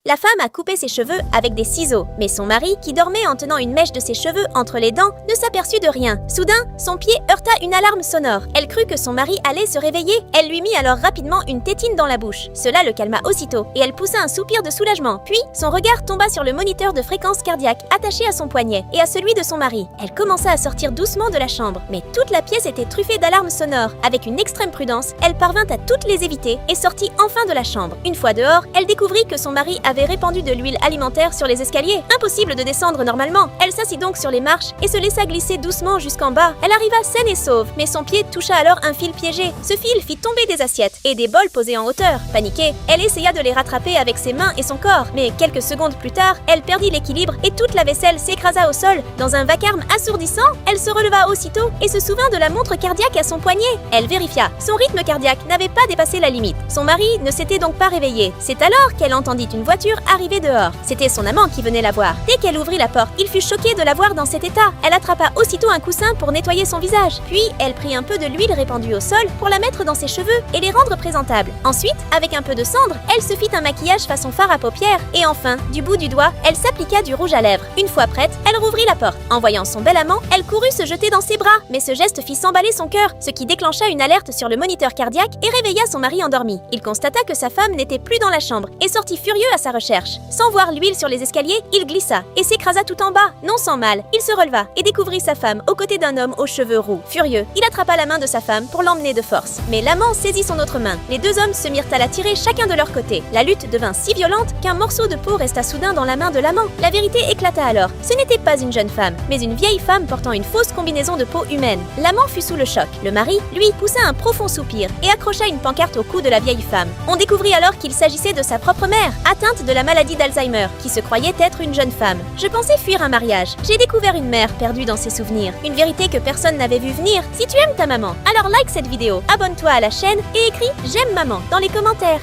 La femme a coupé ses cheveux avec des ciseaux, mais son mari, qui dormait en tenant une mèche de ses cheveux entre les dents, ne s'aperçut de rien. Soudain, son pied heurta une alarme sonore. Elle crut que son mari allait se réveiller. Elle lui mit alors rapidement une tétine dans la bouche. Cela le calma aussitôt, et elle poussa un soupir de soulagement. Puis, son regard tomba sur le moniteur de fréquence cardiaque attaché à son poignet et à celui de son mari. Elle commença à sortir doucement de la chambre, mais toute la pièce était truffée d'alarmes sonores. Avec une extrême prudence, elle parvint à toutes les éviter et sortit enfin de la chambre. Une fois dehors, elle découvrit que son mari avait répandu de l'huile alimentaire sur les escaliers. Impossible de descendre normalement. Elle s'assit donc sur les marches et se laissa glisser doucement jusqu'en bas. Elle arriva saine et sauve, mais son pied toucha alors un fil piégé. Ce fil fit tomber des assiettes et des bols posés en hauteur. Paniquée, elle essaya de les rattraper avec ses mains et son corps, mais quelques secondes plus tard, elle perdit l'équilibre et toute la vaisselle s'écrasa au sol. Dans un vacarme assourdissant, elle se releva aussitôt et se souvint de la montre cardiaque à son poignet. Elle vérifia. Son rythme cardiaque n'avait pas dépassé la limite. Son mari ne s'était donc pas réveillé. C'est alors qu'elle entendit une voiture arriver dehors. C'était son amant qui venait la voir. Dès qu'elle ouvrit la porte, il fut choqué de la voir dans cet état. Elle attrapa aussitôt un coussin pour nettoyer son visage. Puis, elle prit un peu de l'huile répandue au sol pour la mettre dans ses cheveux et les rendre présentables. Ensuite, avec un peu de cendre, elle se fit un maquillage façon fard à paupières et enfin, du bout du doigt, elle s'appliqua du rouge à lèvres. Une fois prête, elle rouvrit la porte. En voyant son bel amant, elle courut se jeter dans ses bras, mais ce geste fit s'emballer son cœur, ce qui déclencha une alerte sur le moniteur cardiaque et réveilla son mari endormi. Il constata que sa femme n'était plus dans la chambre et sortit furieux à sa recherche. Sans voir l'huile sur les escaliers, il glissa et s'écrasa tout en bas. Non sans mal, il se releva et découvrit sa femme aux côtés d'un homme aux cheveux roux. Furieux, il attrapa la main de sa femme pour l'emmener de force. Mais l'amant saisit son autre main. Les deux hommes se mirent à la tirer chacun de leur côté. La lutte devint si violente qu'un morceau de peau resta soudain dans la main de l'amant. La vérité éclata alors. Ce n'était pas une jeune femme, mais une vieille femme portant une fausse combinaison de peau humaine. L'amant fut sous le choc. Le mari, lui, poussa un profond soupir et accrocha une pancarte au cou de la vieille femme. On découvrit alors qu'il s'agissait de sa propre mère, atteinte de la maladie d'Alzheimer, qui se croyait être une jeune femme. Je pensais fuir un mariage. J'ai découvert une mère perdue dans ses souvenirs. Une vérité que personne n'avait vu venir. Si tu aimes ta maman, alors like cette vidéo, abonne-toi à la chaîne et écris « J'aime maman » dans les commentaires.